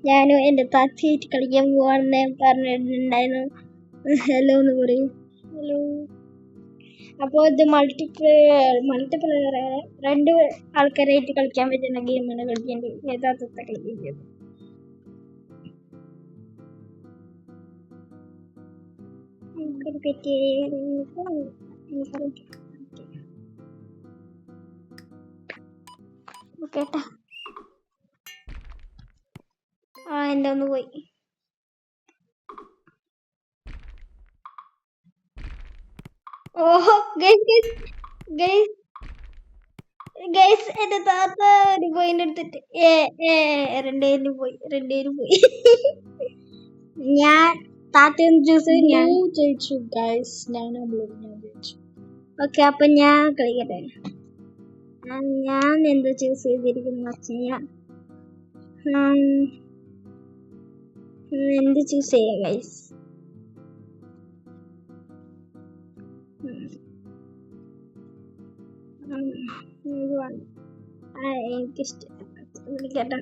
ഞാനും എന്റെ താത്തയായിട്ട് കളിക്കാൻ പോവാണെന്ന് പറഞ്ഞിട്ടുണ്ടായിരുന്നു. ഹലോ എന്ന് പറയും. ഹലോ. അപ്പോൾ ഇത് മൾട്ടിപ്ലെയർ രണ്ട് ആൾക്കാരായിട്ട് കളിക്കാൻ പറ്റുന്ന ഗെയിമാണ് കളിക്കേണ്ടത്. യഥാർത്ഥ കളിക്കേണ്ടത്. കേട്ടാ എന്റെ ഒന്ന് പോയി. ഓഹോ ഗൈസ് എന്റെ താത്ത ഒരു പോയിന്റ് എടുത്തിട്ട് രണ്ടുപേരും പോയി. ഞാൻ താത്തയും ജ്യൂസ് ഞാൻ ജയിച്ചു ഗൈസ്. ഞാൻ ജയിച്ചു. ഓക്കെ, അപ്പൊ ഞാൻ കളിക്കട്ടെ. ഞാൻ എന്ത് ചൂസ് ചെയ്തിരിക്കുന്നു വെച്ചാൽ എന്ത് ചൂസ് ചെയ്യാം ഗൈസ്? എനിക്കിഷ്ടം വിളിക്കട്ടെ.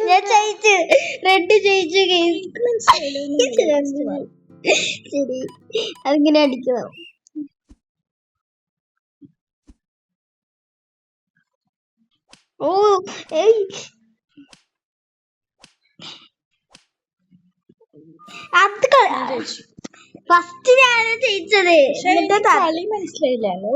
ഞാൻ ജയിച്ചു. റെഡ് ജയിച്ചു ഗൈസ്. ശരി, അതിങ്ങനെ അടിക്കണം. ഓ അത് ഫസ്റ്റ് ഞാനാ ജയിച്ചത്. കളി മനസ്സിലായില്ലല്ലോ.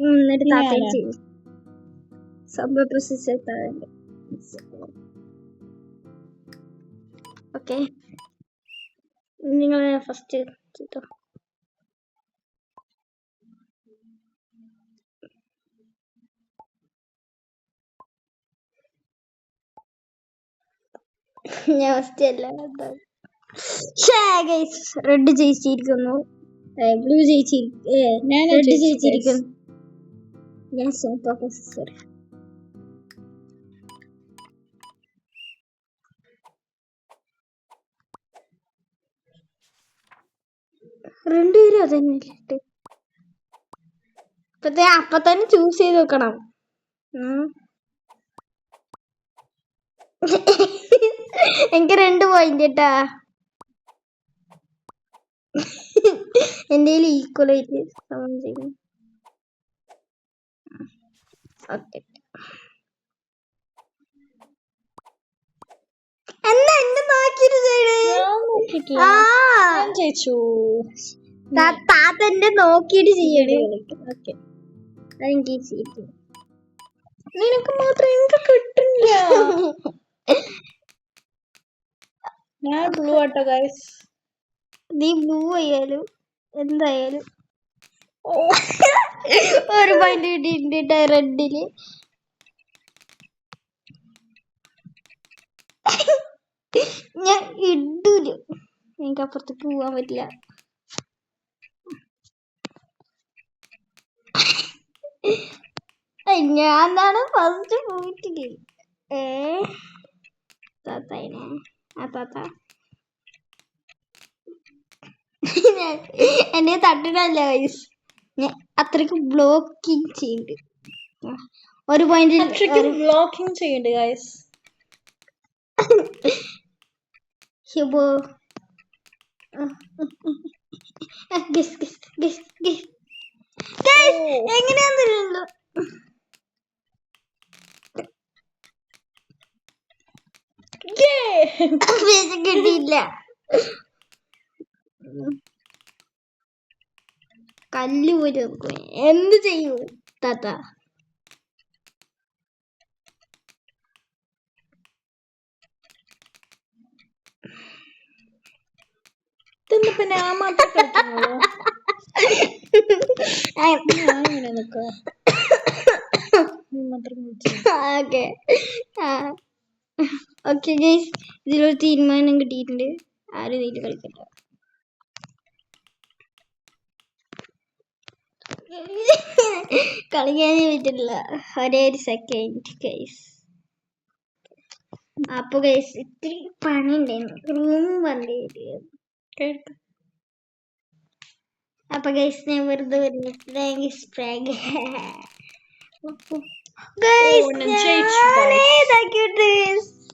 എന്നിട്ട് താത്ത സംഭവ പ്രോസസ്. ഓക്കെ, നിങ്ങൾ ഫസ്റ്റ് ചെയ്തോ. ഞാൻ ഫസ്റ്റ് അല്ല. റെഡ് ജയിച്ചിരിക്കുന്നു. ബ്ലൂ ജയിച്ചിരിക്കുന്നു. ഞാൻ സൂപ്പർ പ്രൊസസർ. രണ്ടുപേരും അതന്നെ. അപ്പൊ തന്നെ ചൂസ് ചെയ്ത് വെക്കണം. എനിക്ക് 2 പോയിന്റ് കേട്ടാ. എന്റെ ഈക്വൽ ആയിട്ട് സമം ചെയ്യുന്നു. ഓക്കെ, എന്നാ എന്നെ നോക്കിട്ട് താത്തന്റെ നോക്കിട്ട് ചെയ്യണേ. ഓക്കെ, അതെനിക്ക് ഈസി. നിനക്ക് മാത്രം എനിക്ക് കിട്ടില്ല. ഞാൻ ബ്ലൂ ആട്ടോ ഗൈസ്. നീ ബ്ലൂ ആയാലും എന്തായാലും ഒരു പോയിന്റ് കിട്ടിയിട്ടുണ്ട് റെഡില്. ഞാൻ ഇടൂല, എനിക്ക് അപ്പുറത്തേക്ക് പോവാൻ പറ്റില്ല. ഞാനാണ് ഫസ്റ്റ് പോയിട്ടില്ല. താത്തേനെ താത്ത എന്നെ തട്ടിനല്ല ഗൈസ്. ഞാൻ അത്രക്ക് ബ്ലോക്കിങ് ചെയ്യുന്നുണ്ട്. ഒരു പോയിന്റ് ബ്ലോക്കിങ് ചെയ്യുന്നുണ്ട് ഗൈസ്. ഹിബോ എങ്ങനെയാന്നല്ലോ കിട്ടിയില്ല. കല്ല് പോലെ എന്ത് ചെയ്യൂ താത്ത? ഇപ്പൊ ഞാൻ മാത്രം കളിക്കുന്നുള്ളൂ. ഓക്കെ ഗൈസ്, ഇതിലൊരു തീരുമാനം കിട്ടിയിട്ടുണ്ട്. ആരും ഇതിൽ കളിക്കട്ടെ. കളിക്കാനേ പറ്റില്ല. ഒരേ ഒരു സെക്കൻഡ് ഗൈസ്. അപ്പൊ ഗൈസ് ഇത്തിരി പണി ഉണ്ടായിരുന്നു. റൂം വണ്ടി അപ്പൊ ഗൈസ് ഞാൻ വെറുതെ വരുന്നത് സ്പ്രാഗ്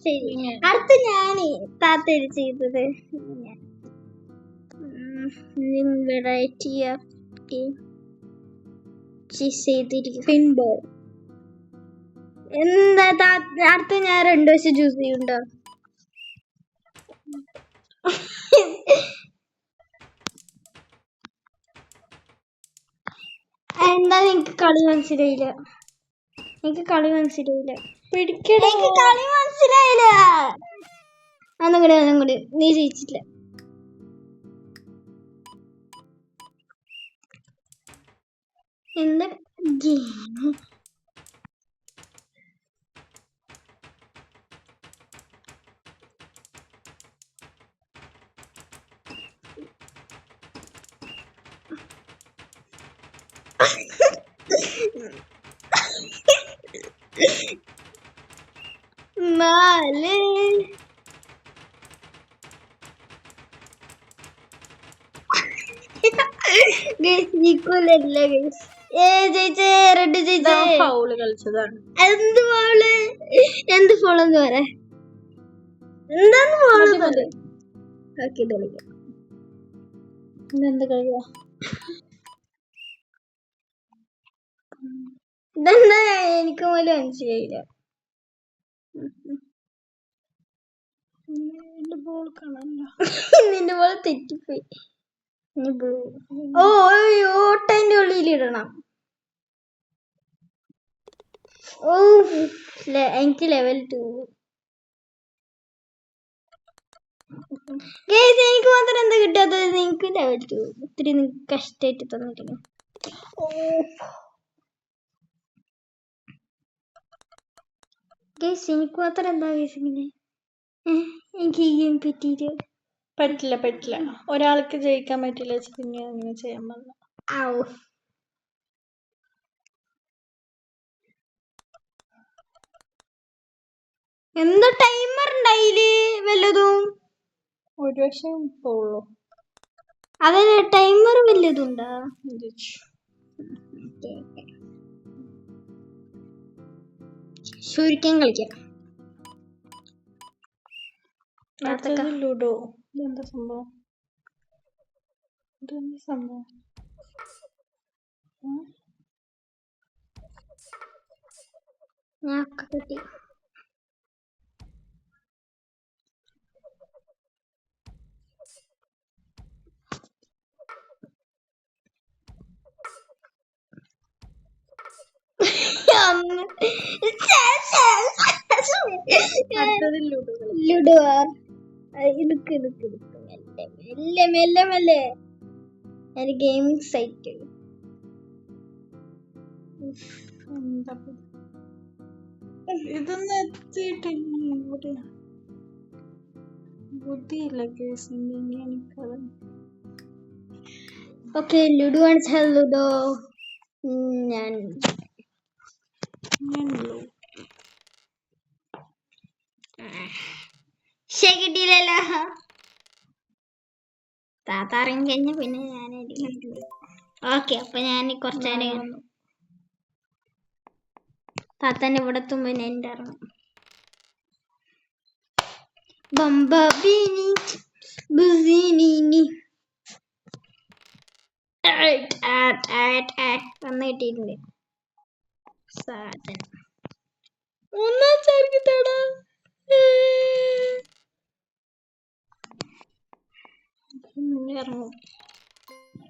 ശരി അടുത്ത ഞാന് താത്തര് ചെയ്തത് വെറൈറ്റി ഓഫ് പിൻബോൾ എന്താ അടുത്ത ഞാൻ 2 വശം ചൂസ് ചെയ്യുന്നുണ്ടോ എന്താ എനിക്ക് കളി മനസ്സിലായില്ല എനിക്ക് കളി മനസ്സിലായില്ല ഒന്നും കൂടി നീ ജയിച്ചില്ല എന്താ ഗെയിം നാല് എന്ത് ഫൗളെന്ന് പറ എന്താന്ന് ഫൗള് എന്ത് കളിയാ ഇതെന്താ എനിക്ക് പോലും മനസ്സിലായില്ല നിന്റെ ബോൾ തെറ്റിപ്പോയി ഓട്ടന്റെ ഉള്ളിലിടണം ഓ എനിക്ക് ലെവൽ 2 എനിക്ക് മാത്രം എന്താ കിട്ടാത്തത് നിങ്ങക്ക് ലെവൽ 2 ഒത്തിരി കഷ്ടായിട്ട് തന്നിട്ടില്ല എനിക്ക് മാത്രം എന്താ ഇങ്ങനെ എനിക്ക് ഈ ഗെയിം പറ്റില്ല ഒരാൾക്ക് ജയിക്കാൻ പറ്റില്ല പിന്നെ അങ്ങനെ ചെയ്യാൻ പാടില്ല എന്താ ടൈമർ ഉണ്ടായില്ലേ വല്ലതും ഒരു വർഷം പോവുള്ളൂ അതല്ലേ ടൈമർ വല്ലതുണ്ടാ ശരിക്കും കളിക്കാം ലുഡോ ഇതെന്താ സംഭവം ഞാൻ കിട്ടി ലുഡോ മെല്ലെ ഗെയിമിംഗ് സൈറ്റ് ഇതൊന്നും എത്തിയിട്ടില്ല ബുദ്ധിയില്ല എനിക്കത് ഓക്കെ ലുഡോ ആൻഡ് ലുഡോ ഞാൻ കിട്ടിയില്ലല്ലോ താത്ത ഇറങ്ങി കഴിഞ്ഞ പിന്നെ ഞാൻ ഓക്കെ അപ്പൊ ഞാൻ കുറച്ചേരം താത്തന്റെ ഇവിടെ എത്തുമ്പോ എന്റെ ഇറങ്ങും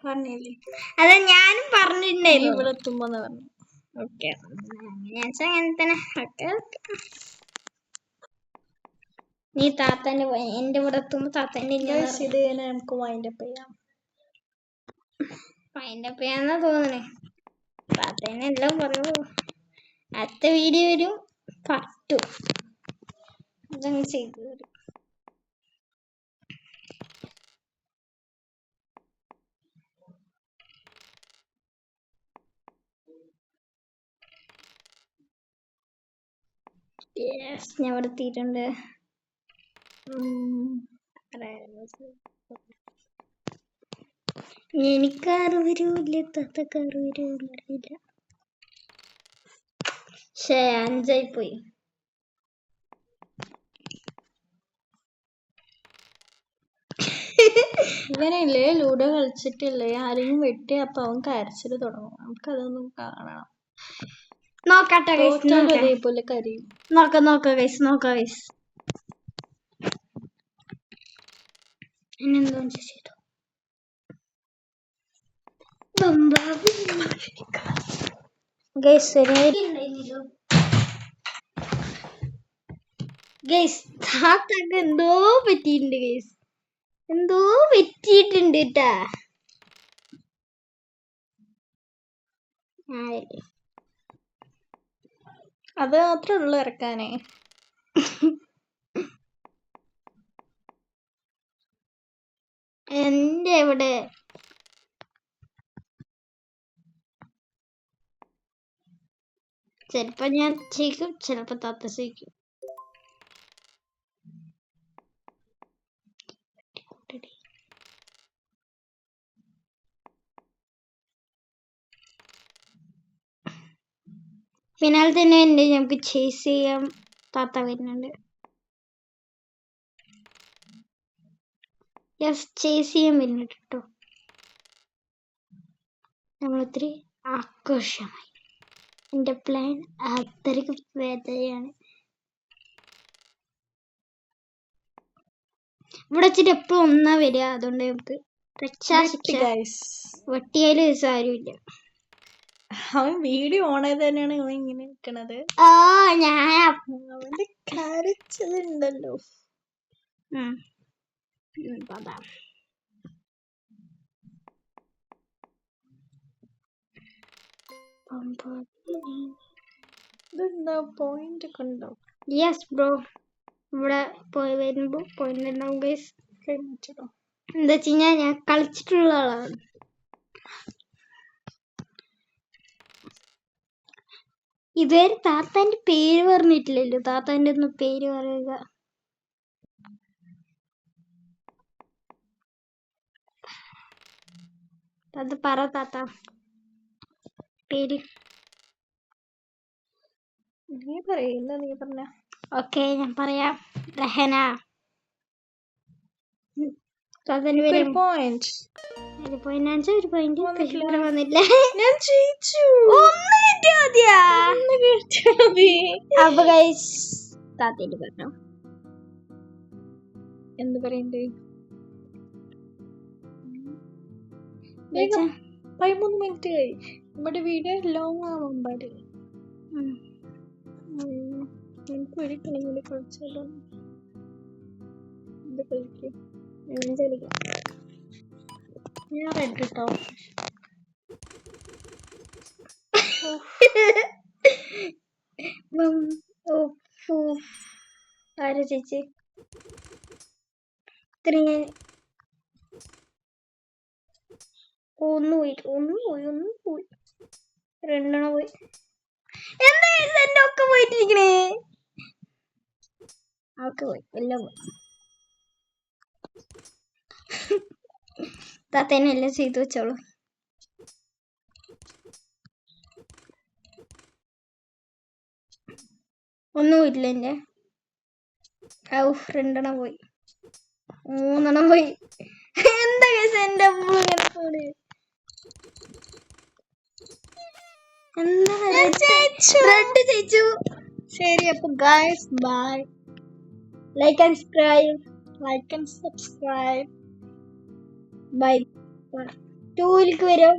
വന്ന് കിട്ടിയിട്ടുണ്ട് അതെ ഞാനും പറഞ്ഞിട്ടുണ്ടായിരുന്നു ഇവിടെ എത്തുമ്പോന്ന് പറഞ്ഞു ഓക്കെ അങ്ങനെ തന്നെ നീ താത്തന്റെ എന്റെ ഇവിടെ എത്തുമ്പോ താത്തന്റെ നമുക്ക് വൈൻഡപ്പ് ചെയ്യാന്നാ തോന്നണേ താത്തേനെ എല്ലാം പറയുള്ളൂ അടുത്ത വീഡിയോ വരും പട്ടു അതങ്ങ് ചെയ്തു തരും ഞാൻ ഇവിടെ എത്തിയിട്ടുണ്ട് എനിക്കാറ് വരൂല്ല, തത്തക്കാറ് വരൂല്ല, അറിയില്ല. പക്ഷേ 5 പോയി. ഇവനല്ലേ ലൂഡോ കളിച്ചിട്ടില്ലേ ആരെങ്കിലും വെട്ടി അപ്പൊ അവൻ കരച്ചില് തുടങ്ങും. നമുക്കതൊന്നും കാണണം. നോക്കട്ടെ തോറ്റാലും അതേപോലെ കരയും. നോക്കാം ഗൈസ്. എന്നെന്തോ ചെയ്തു. ഗൈസ് താത്താക്ക് എന്തോ പറ്റിയിട്ടുണ്ട് ഗൈസ്. എന്തോ പറ്റിയിട്ടുണ്ട് കേട്ടാ. അത് മാത്രമേ ഉള്ളൂ ഇറക്കാനേ. എന്റെ എവിടെ ചിലപ്പോ ഞാൻ ചെയ്യും, ചിലപ്പോ താത്ത ചെയ്യും. പിന്നാലെ തന്നെ ഉണ്ട്, നമുക്ക് ചേസ് ചെയ്യാം. താത്ത വരുന്നുണ്ട്. യെസ്, ചേസ് ചെയ്യാൻ വരുന്നുണ്ട് കേട്ടോ. നമ്മളൊത്തിരി ആഘോഷമായി. എന്റെ പ്ലാൻ അത്രയ്ക്ക് വേദനയാണ്. ഇവിടെ വെച്ചിട്ട് എപ്പോഴും ഒന്നാ വരിക. അതുകൊണ്ട് നമുക്ക് വെട്ടിയാലും സാരമില്ല. അവൻ വീഡിയോ ഓണായത് തന്നെയാണ് അവൻ ഇങ്ങനെ നിൽക്കണത്. അവന്റെ കരച്ചിലുണ്ടല്ലോ. ഇതെന്താ പോയിന്റ് ഒക്കെ ഉണ്ടോ? യെസ് ബ്രോ, ഇവിടെ പോയി വരുമ്പോ പോയിന്റ് ഉണ്ടാവും ഗൈസ്. എന്താ വെച്ച് കഴിഞ്ഞാൽ ഞാൻ കളിച്ചിട്ടുള്ള ആളാണ്. ഇതുവരെ താത്താന്റെ പേര് പറഞ്ഞിട്ടില്ലല്ലോ. താത്താന്റെ ഒന്ന് പേര് പറയുക. താത്ത പറ, താത്ത പേര്. നീ പറയില്ല, നീ പറഞ്ഞ. ഓക്കെ, ഞാൻ പറയാം. റഹന. ഒരു പോയിന്റ് വന്നില്ല. ഞാൻ ജയിച്ചു. അപ്പൊ ഗൈസ് താത്തേന്റെ പറഞ്ഞു. എന്ത് പറയണ്ടേ? 13 മിനിറ്റ് ആയി. നമ്മുടെ വീഡിയോ ലോങ് ആവാൻ പാടില്ല. നമുക്ക് ഒരു കളി കൂടി കളിച്ചാലോ? എന്ത് കളിക്കും? ഞാൻ റെഡ് കേട്ടോ. ആരാ ചേച്ചി? ഒന്ന് പോയി. 2 പോയി. എന്താ എന്റെ ഒക്കെ പോയിട്ടിരിക്കണേ? അവർക്ക് പോയി, എല്ലാം പോയി. താത്തേനെ എല്ലാം ചെയ്തു വെച്ചോളൂ. ഒന്നും ഇല്ല എന്റെ. 2 പോയി, 3 പോയി. എന്താ കേസ് എന്റെ പോണ്? എന്താ റെഡ് ജയിച്ചു. ശരി, അപ്പൊ guys bye. Like and subscribe. Bye. 2 വരും.